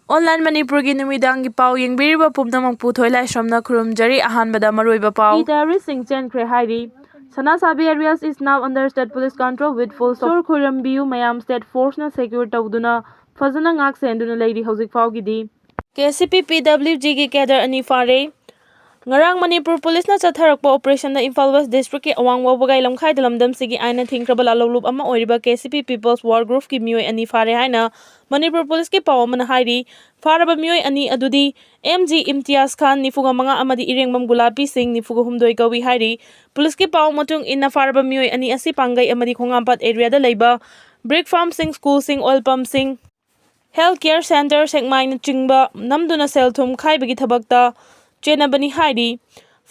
Online Manipuri numidangi pau yengbiriba pumnamangpu thoilaisamna khurumjari ahanbada maroiba pau. Terroristing chenkre hairi. Sanasabi areas is now under state police control with full support. Khurambiu mayam state force na secure tawduna fazana ngak senduna leiri hojik faugidi. KCP PWG ki cadre ani fare. Ngarang Manipur Police na chatharakpa operation na Imphal West District ki awang wabagai lamkhai dalamdam sigi aina thingkraba lalolup ama oiriba KCP People's War Group ki meeoi ani fare haina Manipur Police ki paw amana hairi faraba meeoi ani adudi MG Imtiaz Khan nifuga manga amadi irengbam Gulapi Singh nifuga humdoi kawi hairi police ki paw matung inna faraba meeoi ani asi pangai amadi khongampat area da leiba brick farm sing school sing oil pump sing healthcare center sekmai na chingba namduna selthum khaibagi thabakta Chenabani hairi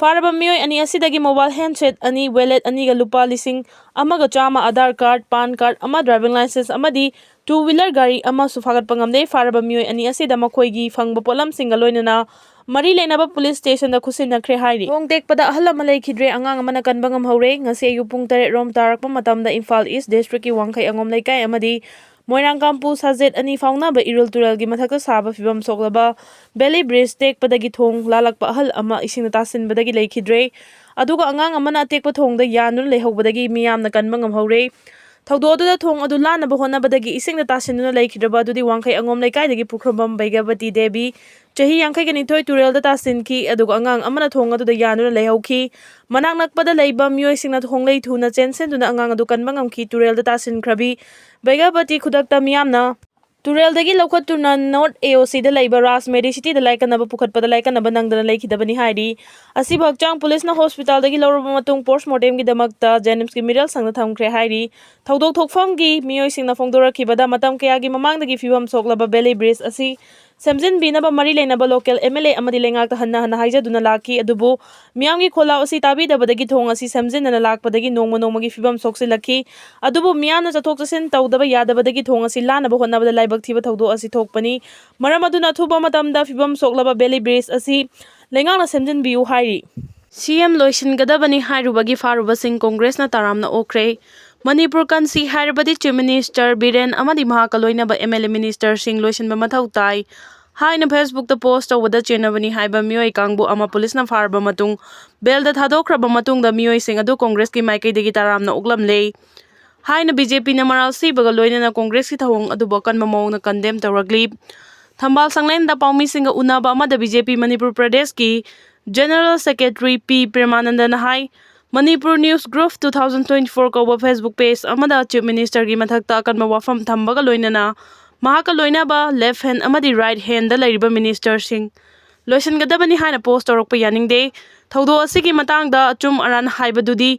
faraba meeoi ani asidagi mobile handset ani wallet ani ga lupa lising amaga chama Aadhaar card pan card ama driving license amadi two-wheeler gari ama sufagat pangamde faraba meeoi ani asida makhoigi fangba polam singa loinana mari lenaba police station da khusinakre hairi ong tekpada ahla malai khidre angang amana kanbangam hore ngase ayu pung 3 rom tarakpa matamda Imphal East District ki wangkhai angom laikai amadi Moirang Kampu Sajet ani fauna ba irul tural gi mathakta saba fibam soklaba Belly Bridge tek padagi thong lalakpa ahal ama ising tasin badagi leikhidre aduga angang amana tekpa thong da yanun lehobadagi miyamna kanbangam hore thawdo da thong adu lana ba hona badagi ising tasinuna leikhidaba adudi wangkhai angom laikai dagi pukhrobam baigabati debi chahi yangkhai gani thoi tural da tasin ki aduga angang amana thong adu da yanuna lehokhi manak nakpada leiba meeoi singna thong lei thuna chensen duna angang adu kanbangam ki tural da tasin khrabi Baigabati khudakta miyamna Turel dagi lokhatuna North AOC da laiba Ras Medi City da laikanaba pukhatpada laikanaba nangdana leikhidabani hairi asi bhakchang police na hospital dagi lorba matung postmortem gi damakta Jenims ki miral sangna thamkre hairi thaudok thokfam gi meeoi singna phongdorakhibada matam kaya gi mamang dagi fibam soklaba Belly Bridge asi Semjin binaba mari leinaba local MLA amadi lengak ta hanna haijaduna laki adubu miyam gi khola asi tabi dabadagi thong asi semjin na lakpadagi nongma gi fibam soksilakhi adubu miyam na chathok chasin tawdaba yadabadagi thong asi lanaba honnabada laibak thiba thawdo asi thokpani maram aduna thuba matamda fibam soklaba Belly Bridge asi lengak na semjin biu hairi CM loishin gadabani hairubagi faruba sing Congress na taramna okre Manipur kansi hairabadi Chief Minister Biren amadi mahakaloina ba MLA Minister sing loishin ba mathau tai haina Facebook ta post awada chenabani haiba meeoi kangbu ama police na farba matung bel da thadokraba matung da meeoi sing adu Congress ki maikai degi taramna uklam lei haina BJP na maral sibaga loina na Congress ki thawong adu bakan mamong na condemn tawragli thambal sanglain da paumi singa unaba ama da BJP Manipur Pradesh ki General Secretary P Premananda na hai Manipur News Group 2024 kauba Facebook page amada Chief Minister gi mathakta akanba wafam thambaga loinana mahaka loinaba left hand amadi right hand da lairiba minister sing loisan gadabani haina post torokpa yaningde thawdo asigi matangda achum aran haibadudi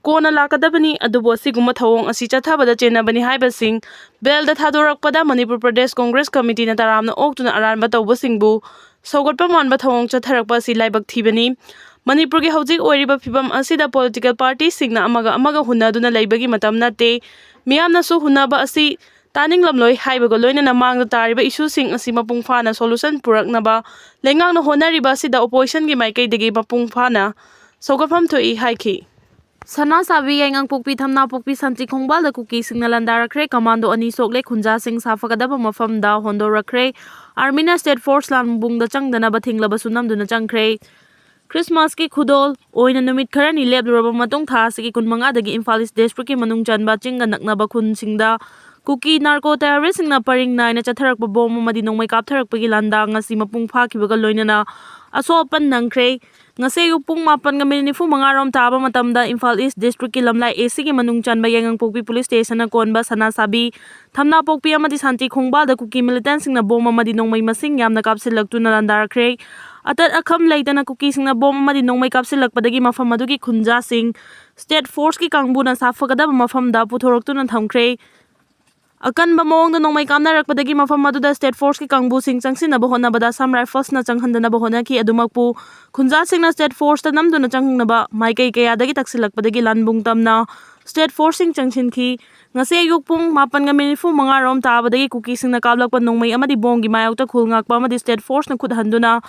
kona lakadabani adubo asiguma thawong asi chathabada chenabani haiba sing bel da thadorakpada Manipur Pradesh Congress Committee na taramna oktuna aranba tawba singbu sogotpa manba thawong chatharakpa si laibak thibani Manipur ki hojik oiriba fibam asida political party singna amaga hunaduna laibagi matam nate miyamna su hunaba asi taning lamloi haibaga loinana mangda tariba issue sing asi mapung phana solution puraknaba lengangna honariba sida opposition gi maikai degi mapung phana sogafam thoi haiki Sana sabi yang pukpi thamna pukpi santi khongbal da Kukising na landarakre commando ani Sokle Kukising safagadaba mafam da hondorakre Armina State Force lanbung da changdana ba thinglaba sunamduna changkre Christmas ki khudol oina numit kharani lebraba matung tha sigi kunmanga dagi Imphal East District ki manung chanba chinga naknaba khun singda Kuki narco terrorist singna paring nai na chatharakpa bom amadi nongmai kaptharakpa gi landa ngasi mapung phakibaga loinana asopan nangkre ngase upung mapan nga minifu mga rom taba matamda Imphal East District ki lamlai AC ki manung chanba yangang pokpi police station na konba sana sabi thamna pokpi amadi santi khongbal da Kuki militant singna bom amadi nongmai masing yamna kapsilaktu na landarakre Atat akham laitana Kukising na bom amadi nongmai kapsilakpadagi mafam adugi khunja sing state force ki kangbu na safagadaba mafam da puthoroktu na thamkre akan ba mawang da nongmai kamnarakpadagi mafam aduda state force ki kangbu sing changsinaba honabada sam rifles na changhandanaba honaki adumakpu khunja sing na state force ta namduna changhnaba maikai kayadagi taksilakpadagi lanbung tamna state force sing changsinki ngase ayukpung 8:05 rom tabadagi Kukising na kablakpa nongmai amadi bonggi mayawta khulngakpa amadi state force na khudhanduna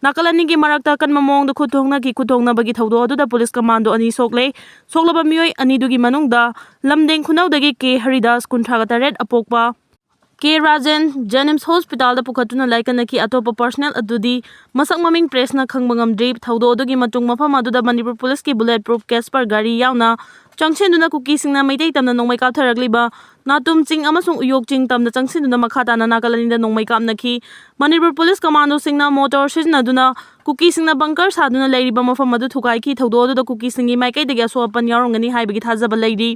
Nakalani ki marakta kan mamong da kuthongna ki kuthongna bagi thawdo adu da police commando ani Sokle Soklaba meeoi ani dugi manungda lamdeng khunau dagi ke Haridas kunthagata red apokpa K. Rajan Janims Hospital da pukhatuna laikanaki atopa personnel adudi masak maming press na khangba ngamdri thaudo adugi matung mafam aduda Manipur police ki bulletproof Casper gari yauna changchenduna Kukising na maitai tamna nongmai kaptharagliba natum ching amasung uyok ching tamna changchenduna makhata na nakalanida nongmai kapnaki Manipur police commando singna motor siznaduna Kukising na bunker saduna leiriba mafam adu thukai ki thaudo aduda Kukising gi maikai dagi asopan yaurongani haibagi thajaba leiri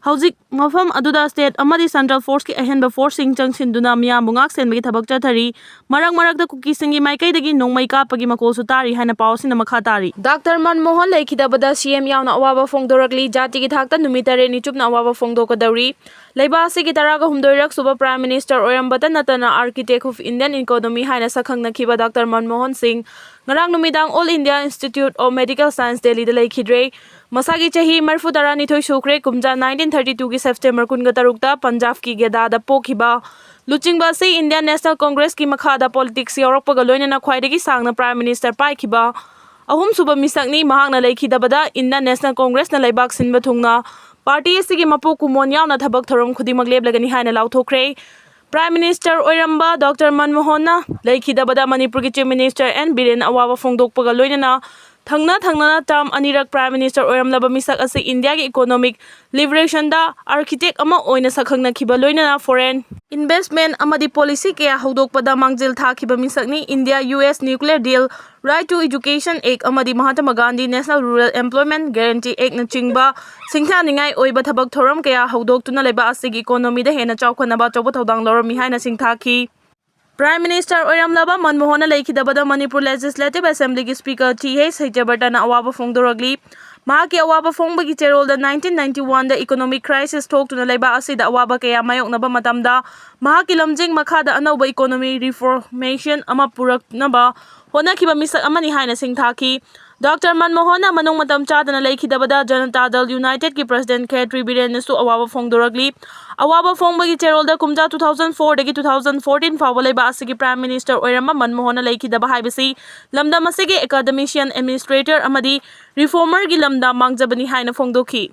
Hwjik mafam aduda state amadi central force ki ahenba forcing changchenduna miyambu ngak senbagi thabak chathari marak da Kukising gi maikai dagi nongmai kapagi makol su tari haina pawsina makha tari Dr. Manmohan laikhidabada CM yauna awaba phongdoragli jati gi thakta numitare ni chupna awaba phongdokadauri leiba asigi taraga humdoirak suba prime minister oirambata natana architect of Indian economy haina sakhangna khiba Dr. Manmohan Singh ngarang numidang All India Institute of Medical Science Delhi da laikhidre masagi chahi marfu darani thoi sukre kumja 1932 ki September 13 ta Punjab ki Geda da pokhiba Luchingba se Indian National Congress ki makhada politics yorokpaga loinana khwaidagi sangna prime minister paikhiba ahum suba misakni mahakna laikhidabada Indian National Congress na laibak sinba thungna party asigi mapu kumon yauna thabak thorom khudimak leblagani haina lauthokre Prime Minister Oiramba Dr. Manmohan na laikhidabada Manipur ki Chief Minister N. Biren awaba phongdokpaga loinana thangna term anirak Prime Minister Oiramlaba misak asi India ki economic liberation da architect ama oina sakhangna khiba loinana foreign investment amadi policy kaya hawdokpada mangjil thakhiba misakni India US nuclear deal right to education act amadi Mahatma Gandhi National Rural Employment Guarantee Act na chingba singthaningai oiba thabak thoram kaya hawdoktuna leba asigi economy da hena chawkhanaba chawba thodang lorami haina singthakhi Prime Minister Oiramlaba Manmohan laikhidabada Manipur Legislative Assembly ki Speaker T.H. Hwjiksu na awaba phongdoragli mahaki awaba phongbagi cherol da 1991 da economic crisis thoktuna leiba asida awaba kaya mayoknaba matamda mahaki lamjing makhada anauba economy reformation ama puraknaba honakhiba misak amani haina singthaki Dr. Manmohan na manung matam chadana laikhidabada Janata Dal United ki President Khetri Biren su awaba phongdoragli awaba phongbagi cherol da kumja 2004 dagi 2014 fawa leiba asigi Prime Minister Oiramba Manmohan laikhidaba haibasi lamda masigi academician administrator amadi reformer gi lamda mangjabani haina phongdokhi